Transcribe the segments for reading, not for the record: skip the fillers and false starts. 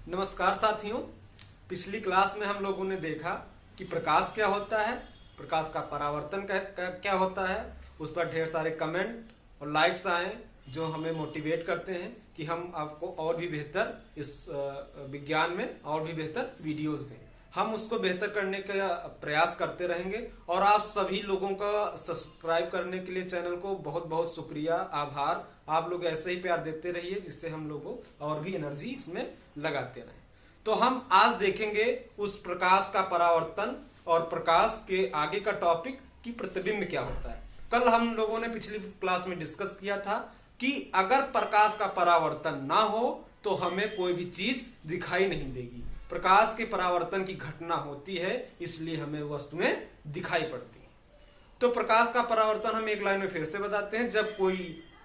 नमस्कार साथियों। पिछली क्लास में हम लोगों ने देखा कि प्रकाश क्या होता है, प्रकाश का परावर्तन क्या होता है। उस पर ढेर सारे कमेंट और लाइक्स आए जो हमें मोटिवेट करते हैं कि हम आपको और भी बेहतर इस विज्ञान में और भी बेहतर वीडियोस दें। हम उसको बेहतर करने का प्रयास करते रहेंगे और आप सभी लोगों का सब्सक्राइब करने के लिए चैनल को बहुत बहुत शुक्रिया, आभार। आप लोग ऐसे ही प्यार देते रहिए जिससे हम लोगों और भी एनर्जी इसमें लगाते रहें। तो हम आज देखेंगे उस प्रकाश का परावर्तन और प्रकाश के आगे का टॉपिक कि प्रतिबिंब क्या होता है। कल हम लोगों ने पिछली क्लास में डिस्कस किया था कि अगर प्रकाश का परावर्तन ना हो तो हमें कोई भी चीज दिखाई नहीं देगी। प्रकाश के परावर्तन की घटना होती है, इसलिए हमें वस्तुएं दिखाई पड़ती हैं। तो प्रकाश का परावर्तन हम एक लाइन में फिर से बताते हैं। जब कोई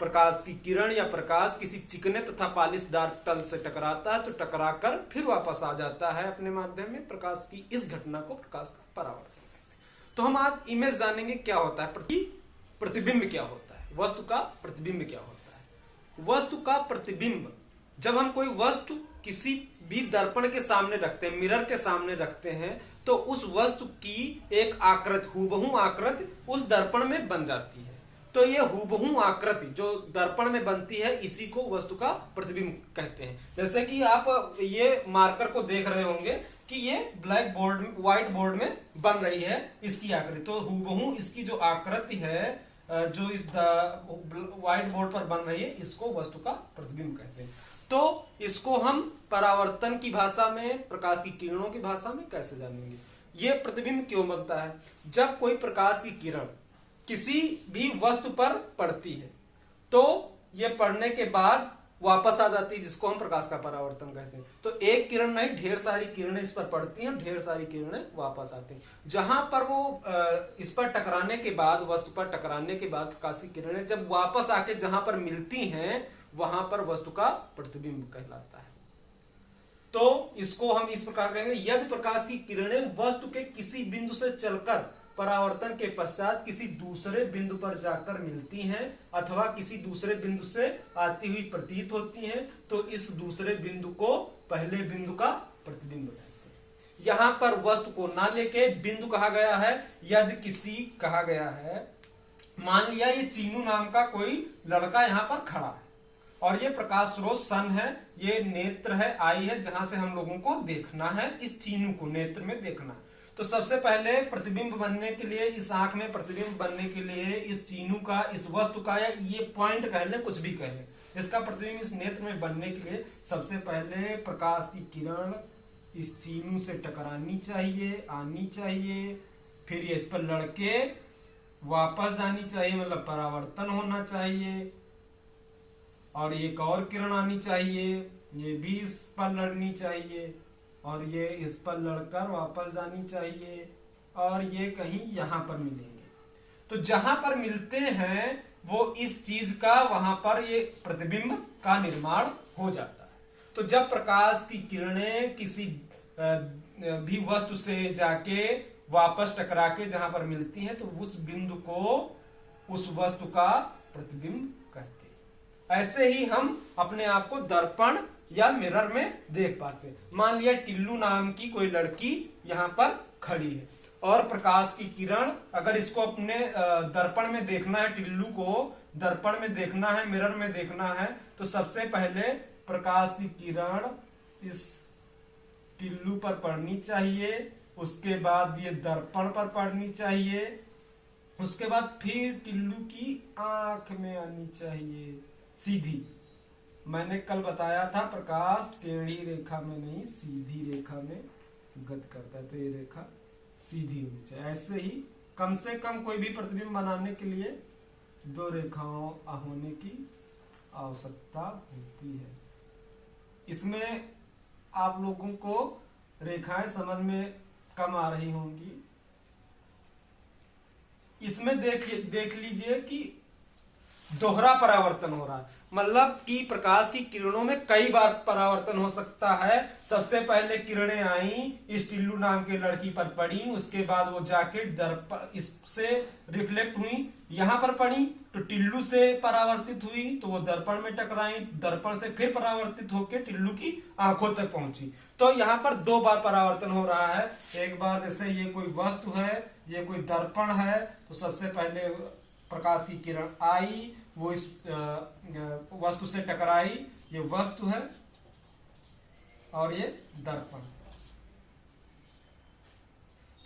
प्रकाश की किरण या प्रकाश किसी चिकने तथा पालिशदार तल से टकराता है तो टकराकर फिर वापस आ जाता है अपने माध्यम में। प्रकाश की इस घटना को प्रकाश का परावर्तन कहते हैं। तो हम आज इमेज जानेंगे क्या होता है, प्रतिबिंब क्या होता है, वस्तु का प्रतिबिंब क्या होता है। वस्तु का प्रतिबिंब, जब हम कोई वस्तु किसी भी दर्पण के सामने रखते हैं, मिरर के सामने रखते हैं, तो उस वस्तु की एक आकृति, हूबहू आकृति उस दर्पण में बन जाती है। तो ये हूबहू आकृति जो दर्पण में बनती है, इसी को वस्तु का प्रतिबिंब कहते हैं। जैसे कि आप ये मार्कर को देख रहे होंगे कि ये ब्लैक बोर्ड, व्हाइट बोर्ड में बन रही है इसकी आकृति। तो हूबहू इसकी जो आकृति है जो इस व्हाइट बोर्ड पर बन रही है, इसको वस्तु का प्रतिबिंब कहते हैं। तो इसको हम परावर्तन की भाषा में, प्रकाश की किरणों की भाषा में कैसे जानेंगे। ये प्रतिबिंब क्यों बनता है? जब कोई प्रकाश की किरण किसी भी वस्तु पर पड़ती है तो ये पड़ने के बाद वापस आ जाती है, जिसको हम प्रकाश का परावर्तन कहते हैं। तो एक किरण नहीं, ढेर सारी किरणें इस पर पड़ती हैं, ढेर सारी किरणें वापस आती हैं। जहां पर वो इस पर टकराने के बाद, वस्तु पर टकराने के बाद प्रकाश की किरणें जब वापस आके जहां पर मिलती हैं, वहां पर वस्तु का प्रतिबिंब कहलाता है। तो इसको हम इस प्रकार कहेंगे, यदि प्रकाश की किरणें वस्तु के किसी बिंदु से चलकर परावर्तन के पश्चात किसी दूसरे बिंदु पर जाकर मिलती हैं अथवा किसी दूसरे बिंदु से आती हुई प्रतीत होती हैं, तो इस दूसरे बिंदु को पहले बिंदु का प्रतिबिंब कहते हैं। यहां पर वस्तु को ना लेके बिंदु कहा गया है। यदि किसी कहा गया है, मान लिया ये चीनू नाम का कोई लड़का यहां पर खड़ा है और ये प्रकाश स्रोत सन है, ये नेत्र है, आई है, जहां से हम लोगों को देखना है, इस चीनू को नेत्र में देखना है। तो सबसे पहले प्रतिबिंब बनने के लिए, इस आंख में प्रतिबिंब बनने के लिए, इस चीनू का, इस वस्तु का, या ये पॉइंट कह लें, कुछ भी कह लें, इसका प्रतिबिंब इस नेत्र में बनने के लिए सबसे पहले प्रकाश की किरण इस चीनू से टकरानी चाहिए, आनी चाहिए, फिर ये इस पर लड़के वापस जानी चाहिए, मतलब परावर्तन होना चाहिए, और एक और किरण आनी चाहिए, ये भी इस पर लड़नी चाहिए, और ये इस पर लड़कर वापस जानी चाहिए, और ये कहीं यहां पर मिलेंगे। तो जहां पर मिलते हैं वो इस चीज का, वहां पर ये प्रतिबिंब का निर्माण हो जाता है। तो जब प्रकाश की किरणें किसी भी वस्तु से जाके वापस टकरा के जहां पर मिलती हैं, तो उस बिंदु को उस वस्तु का प्रतिबिंब कहते हैं। ऐसे ही हम अपने आप को दर्पण या मिरर में देख पाते हैं। मान लिया टिल्लू नाम की कोई लड़की यहां पर खड़ी है और प्रकाश की किरण, अगर इसको अपने दर्पण में देखना है, टिल्लू को दर्पण में देखना है, मिरर में देखना है, तो सबसे पहले प्रकाश की किरण इस टिल्लू पर पड़नी चाहिए, उसके बाद ये दर्पण पर पड़नी चाहिए, उसके बाद फिर टिल्लू की आंख में आनी चाहिए सीधी। मैंने कल बताया था प्रकाश टेढ़ी रेखा में नहीं, सीधी रेखा में गति करता है, तो ये रेखा सीधी होनी चाहिए। ऐसे ही कम से कम कोई भी प्रतिबिंब बनाने के लिए दो रेखाओं होने की आवश्यकता होती है। इसमें आप लोगों को रेखाएं समझ में कम आ रही होंगी। इसमें देख लीजिए कि दोहरा परावर्तन हो रहा है, मतलब कि प्रकाश की किरणों में कई बार परावर्तन हो सकता है। सबसे पहले किरणें आई, इस टिल्लू नाम के लड़की पर पड़ी, उसके बाद वो जाके दर्पण इससे रिफ्लेक्ट हुई, यहां पर पड़ी तो टिल्लू से परावर्तित हुई तो वो दर्पण में टकराई, दर्पण से फिर परावर्तित होकर टिल्लू की आंखों तक पहुंची। तो यहाँ पर दो बार परावर्तन हो रहा है। एक बार जैसे ये कोई वस्तु है, ये कोई दर्पण है, तो सबसे पहले प्रकाश की किरण आई, वो इस वस्तु से टकराई, ये वस्तु है और ये दर्पण।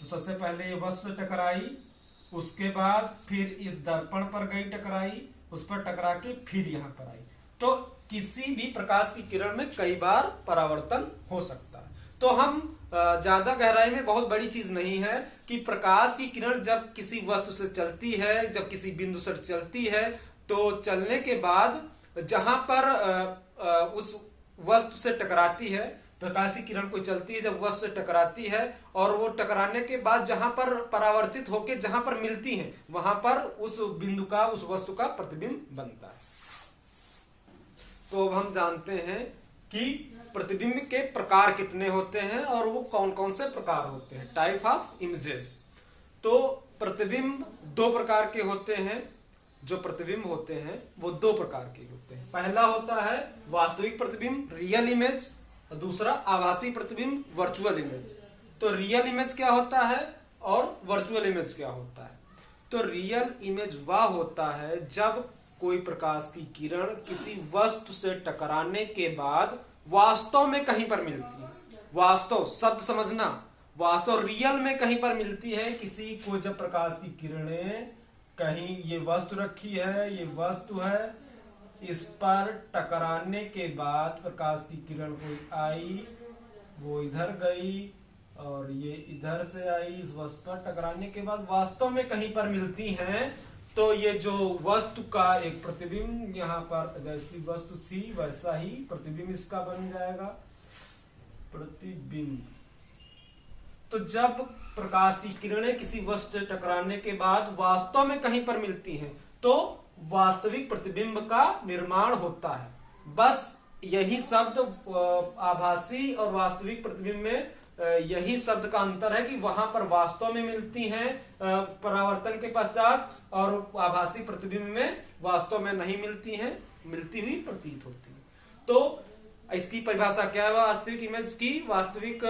तो सबसे पहले ये वस्तु से टकराई, उसके बाद फिर इस दर्पण पर गई टकराई, उस पर टकरा के फिर यहां पर आई। तो किसी भी प्रकाश की किरण में कई बार परावर्तन हो सकता है। तो हम ज्यादा गहराई में, बहुत बड़ी चीज नहीं है कि प्रकाश की किरण जब किसी वस्तु से चलती है, जब किसी बिंदु से चलती है, तो चलने के बाद जहां पर उस वस्तु से टकराती है, प्रकाश की किरण कोई चलती है जब वस्तु से टकराती है, और वो टकराने के बाद जहां पर परावर्तित होकर जहां पर मिलती है, वहां पर उस बिंदु का, उस वस्तु का प्रतिबिंब बनता है। तो अब हम जानते हैं कि प्रतिबिंब के प्रकार कितने होते हैं और वो कौन कौन से प्रकार होते हैं, टाइप ऑफ इमेजेस। तो प्रतिबिंब दो प्रकार के होते हैं, जो प्रतिबिंब होते हैं वो दो प्रकार के होते हैं। पहला होता है वास्तविक प्रतिबिंब, रियल इमेज, और दूसरा आभासी प्रतिबिंब, वर्चुअल इमेज। तो रियल इमेज क्या होता है और वर्चुअल इमेज क्या होता है? तो रियल इमेज वह होता है जब कोई प्रकाश की किरण किसी वस्तु से टकराने के बाद वास्तव में कहीं पर मिलती है, वास्तव शब्द समझना, वास्तव रियल में कहीं पर मिलती है। किसी को जब प्रकाश की किरणें कहीं, ये वस्तु रखी है, ये वस्तु है, इस पर टकराने के बाद प्रकाश की किरण कोई आई, वो इधर गई और ये इधर से आई, इस वस्तु पर टकराने के बाद वास्तव में कहीं पर मिलती हैं, तो ये जो वस्तु का एक प्रतिबिंब, यहाँ पर जैसी वस्तु थी वैसा ही प्रतिबिंब इसका बन जाएगा, प्रतिबिंब। तो जब प्रकाश की किरणें किसी वस्तु से टकराने के बाद वास्तव में कहीं पर मिलती हैं, तो वास्तविक प्रतिबिंब का निर्माण होता है। बस यही शब्द आभासी और वास्तविक प्रतिबिंब में यही शब्द का अंतर है कि वहां पर वास्तव में मिलती हैं परावर्तन के पश्चात, और आभासी प्रतिबिंब में वास्तव में नहीं मिलती हैं, मिलती हुई प्रतीत होती है। तो इसकी परिभाषा क्या है वास्तविक इमेज की? वास्तविक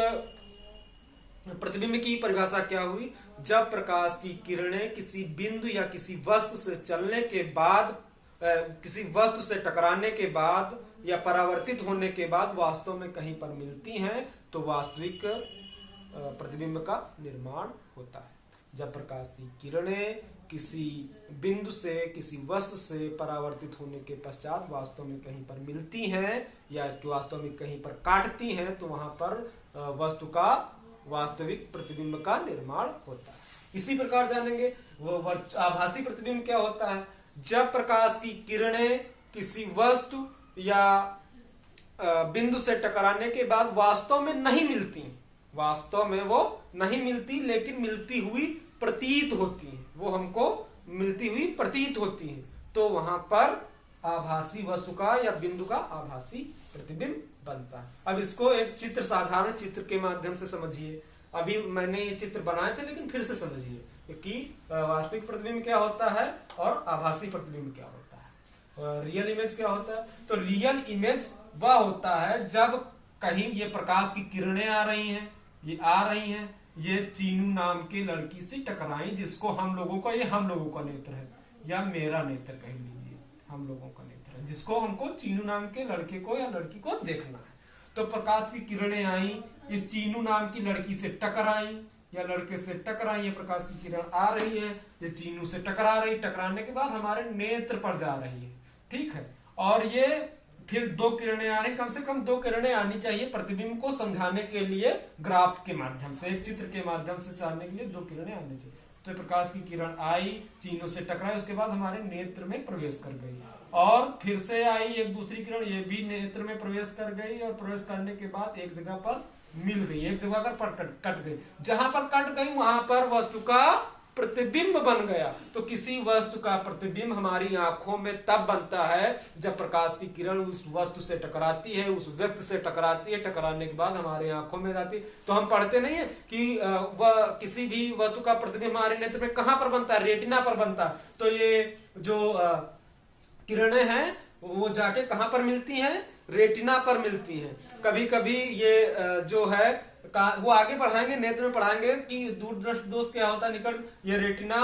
प्रतिबिंब की परिभाषा क्या हुई? जब प्रकाश की किरणें किसी बिंदु या किसी वस्तु से चलने के बाद, किसी वस्तु से टकराने के बाद या परावर्तित होने के बाद वास्तव में कहीं पर मिलती हैं, तो वास्तविक प्रतिबिंब का निर्माण होता है। जब प्रकाश की किरणें किसी बिंदु से, किसी वस्तु से परावर्तित होने के पश्चात वास्तव में कहीं पर मिलती हैं या वास्तव में कहीं पर काटती हैं, तो वहां पर वस्तु का वास्तविक प्रतिबिंब का निर्माण होता है। इसी प्रकार जानेंगे वो आभासी प्रतिबिंब क्या होता है। जब प्रकाश की किरणें किसी वस्तु या बिंदु से टकराने के बाद वास्तव में नहीं मिलती, वास्तव में वो नहीं मिलती, लेकिन मिलती हुई प्रतीत होती हैं, वो हमको मिलती हुई प्रतीत होती हैं, तो वहां पर आभासी वस्तु का या बिंदु का आभासी प्रतिबिंब बनता है। अब इसको एक चित्र, साधारण चित्र के माध्यम से समझिए। अभी मैंने ये चित्र बनाए थे, लेकिन फिर से समझिए कि वास्तविक प्रतिबिंब क्या होता है और आभासी प्रतिबिंब क्या होता है, रियल इमेज क्या होता है। तो रियल इमेज वह होता है जब कहीं ये प्रकाश की किरणें आ रही हैं, ये आ रही हैं, ये चीनू नाम की लड़की से टकराई, जिसको हम लोगों का, ये हम लोगों का नेत्र है या मेरा नेत्र कह लीजिए, हम लोगों का नेत्र है, जिसको हमको चीनू नाम के लड़के को या लड़की को देखना है। तो प्रकाश की किरणें आई, इस चीनू नाम की लड़की से टकराई या लड़के से टकराई, ये प्रकाश की किरण आ रही है, ये चीनू से टकरा रही, टकराने के बाद हमारे नेत्र पर जा रही है, ठीक है। और ये फिर दो किरणें आ रही, कम से कम दो किरणें आनी चाहिए प्रतिबिंब को समझाने के लिए, ग्राफ के माध्यम से, एक चित्र के माध्यम से जानने के लिए दो किरणें आनी चाहिए। तो प्रकाश की किरण आई, चीनू से टकराई, उसके बाद हमारे नेत्र में प्रवेश कर गई, और फिर से आई एक दूसरी किरण, ये भी नेत्र में प्रवेश कर गई, और प्रवेश करने के बाद एक जगह पर मिल गई, एक जगह पर कट गई। जहां पर कट गई वहां पर वस्तु का प्रतिबिंब बन गया। तो किसी वस्तु का प्रतिबिंब हमारी आंखों में तब बनता है जब प्रकाश की किरण उस वस्तु से टकराती है, उस व्यक्ति से टकराती है, टकराने के बाद हमारे आंखों में जाती है। तो हम पढ़ते नहीं है कि वह किसी भी वस्तु का प्रतिबिंब हमारे नेत्र में कहां पर बनता है? रेटिना पर बनता है। तो ये जो किरणें हैं वो जाके कहां पर मिलती हैं? रेटिना पर मिलती हैं। कभी कभी ये जो है वो आगे पढ़ाएंगे, नेत्र में पढ़ाएंगे कि दूरदृष्टि दोष क्या होता है, निकट ये रेटिना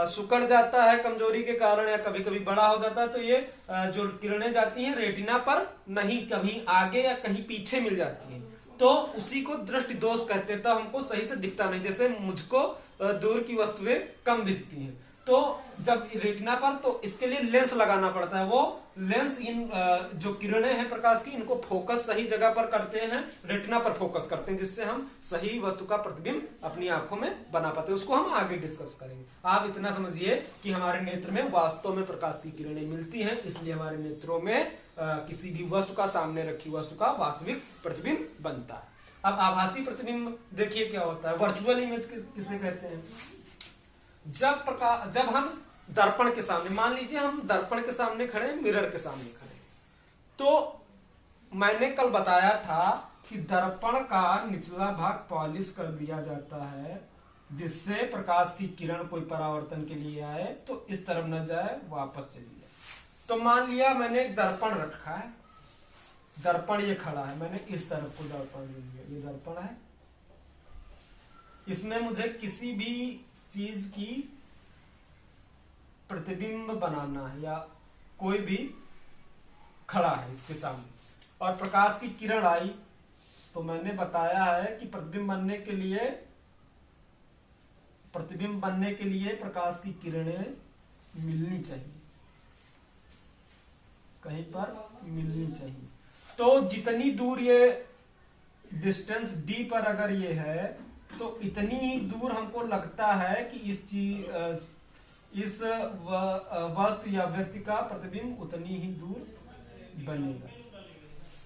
सिकुड़ जाता है कमजोरी के कारण, या कभी कभी बड़ा हो जाता है। तो ये जो किरणें जाती हैं रेटिना पर नहीं, कहीं आगे या कहीं पीछे मिल जाती हैं, तो उसी को दृष्टि दोष कहते हैं। तब हमको सही से दिखता नहीं, जैसे मुझको दूर की वस्तुएं कम दिखती हैं। तो जब रेटिना पर, तो इसके लिए लेंस लगाना पड़ता है। वो लेंस इन जो किरणें हैं प्रकाश की, इनको फोकस सही जगह पर करते हैं, रेटिना पर फोकस करते हैं, जिससे हम सही वस्तु का प्रतिबिंब अपनी आंखों में बना पाते हैं। उसको हम आगे डिस्कस करेंगे। आप इतना समझिए कि हमारे नेत्र में वास्तव में प्रकाश की किरणें मिलती हैं, इसलिए हमारे नेत्रों में किसी भी वस्तु का, सामने रखी वस्तु का वास्तविक प्रतिबिंब बनता है। अब आभासी प्रतिबिंब देखिए क्या होता है। वर्चुअल इमेज किसे कहते हैं? जब हम दर्पण के सामने, मान लीजिए हम दर्पण के सामने खड़े, मिरर के सामने खड़े, तो मैंने कल बताया था कि दर्पण का निचला भाग पॉलिश कर दिया जाता है, जिससे प्रकाश की किरण कोई परावर्तन के लिए आए तो इस तरफ न जाए, वापस चली जाए। तो मान लिया मैंने एक दर्पण रखा है, दर्पण ये खड़ा है, मैंने इस तरफ को दर्पण ले लिया, ये दर्पण है, इसमें मुझे किसी भी चीज की प्रतिबिंब बनाना है, या कोई भी खड़ा है इसके सामने और प्रकाश की किरण आई, तो मैंने बताया है कि प्रतिबिंब बनने के लिए प्रकाश की किरणें मिलनी चाहिए, कहीं पर मिलनी चाहिए। तो जितनी दूर ये डिस्टेंस d पर अगर ये है, तो इतनी ही दूर हमको लगता है कि इस वस्तु या व्यक्ति का प्रतिबिंब उतनी ही दूर बनेगा।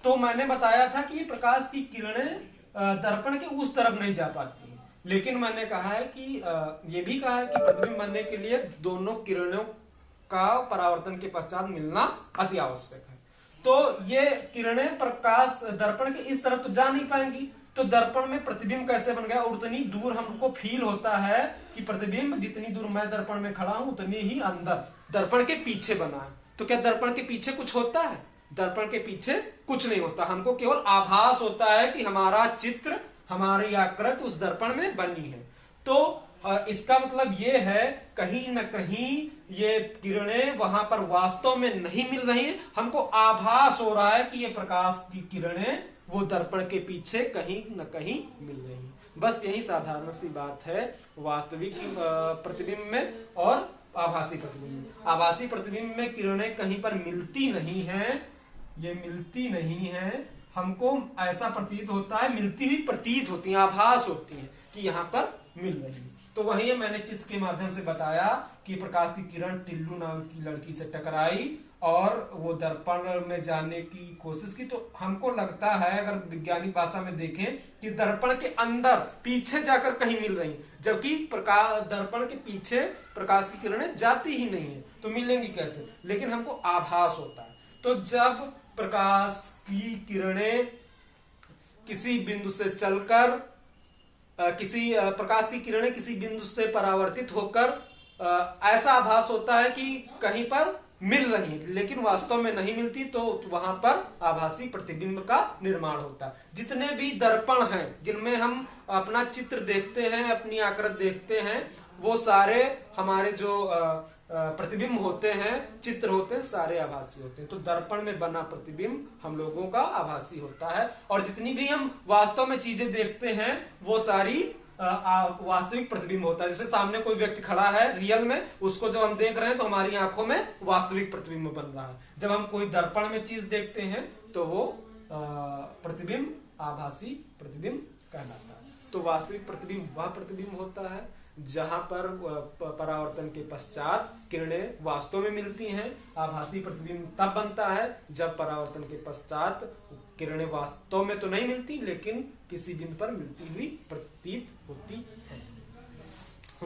तो मैंने बताया था कि प्रकाश की किरणें दर्पण के उस तरफ नहीं जा पाती हैं, लेकिन मैंने कहा है कि ये भी कहा है कि प्रतिबिंब बनने के लिए दोनों किरणों का परावर्तन के पश्चात मिलना अति आवश्यक है। तो ये किरणें प्रकाश दर्पण के इस तरफ तो जा नहीं पाएंगी, तो दर्पण में प्रतिबिंब कैसे बन गया? और उतनी दूर हमको फील होता है कि प्रतिबिंब जितनी दूर मैं दर्पण में खड़ा हूं उतनी ही अंदर दर्पण के पीछे बना है। तो क्या दर्पण के पीछे कुछ होता है? दर्पण के पीछे कुछ नहीं होता, हमको केवल आभास होता है कि हमारा चित्र, हमारी आकृति उस दर्पण में बनी है। तो इसका मतलब ये है कहीं न कहीं ये किरणें वहां पर वास्तव में नहीं मिल रही हैं, हमको आभास हो रहा है कि ये प्रकाश की किरणें वो दर्पण के पीछे कहीं न कहीं मिल रही हैं। बस यही साधारण सी बात है वास्तविक प्रतिबिंब में और आभासी प्रतिबिंब में। आभासी प्रतिबिंब में किरणें कहीं पर मिलती नहीं हैं, ये मिलती नहीं है, हमको ऐसा प्रतीत होता है, मिलती हुई प्रतीत होती है, आभास होती है कि यहाँ पर मिल रही है। तो वही मैंने चित्र के माध्यम से बताया कि प्रकाश की किरण टिल्लू नाम की लड़की से टकराई और वो दर्पण में जाने की कोशिश की। तो हमको लगता है, अगर वैज्ञानिक भाषा में देखें, कि दर्पण के अंदर पीछे जाकर कहीं मिल रही, जबकि दर्पण के पीछे प्रकाश की किरणें जाती ही नहीं है, तो मिलेंगी कैसे? लेकिन हमको आभास होता है। तो जब प्रकाश की किरणें किसी बिंदु से चलकर प्रकाश की किरणें किसी बिंदु से परावर्तित होकर ऐसा आभास होता है कि कहीं पर मिल रही है, लेकिन वास्तव में नहीं मिलती, तो वहां पर आभासी प्रतिबिंब का निर्माण होता है। जितने भी दर्पण हैं जिनमें हम अपना चित्र देखते हैं, अपनी आकृति देखते हैं, वो सारे हमारे जो प्रतिबिंब होते हैं, चित्र होते हैं, सारे आभासी होते हैं। तो दर्पण में बना प्रतिबिंब हम लोगों का आभासी होता है, और जितनी भी हम वास्तव में चीजें देखते हैं वो सारी वास्तविक प्रतिबिंब होता है। जैसे सामने कोई व्यक्ति खड़ा है रियल में, उसको जब हम देख रहे हैं तो हमारी आंखों में वास्तविक प्रतिबिंब बन रहा है। जब हम कोई दर्पण में चीज देखते हैं तो वो प्रतिबिंब आभासी प्रतिबिंब कहलाता है। तो वास्तविक प्रतिबिंब वह प्रतिबिंब होता है जहां पर परावर्तन के पश्चात किरणें वास्तव में मिलती हैं। आभासी प्रतिबिंब तब बनता है जब परावर्तन के पश्चात किरणें वास्तव में तो नहीं मिलती, लेकिन किसी बिंदु पर मिलती हुई प्रतीत होती है।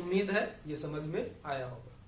उम्मीद है ये समझ में आया होगा।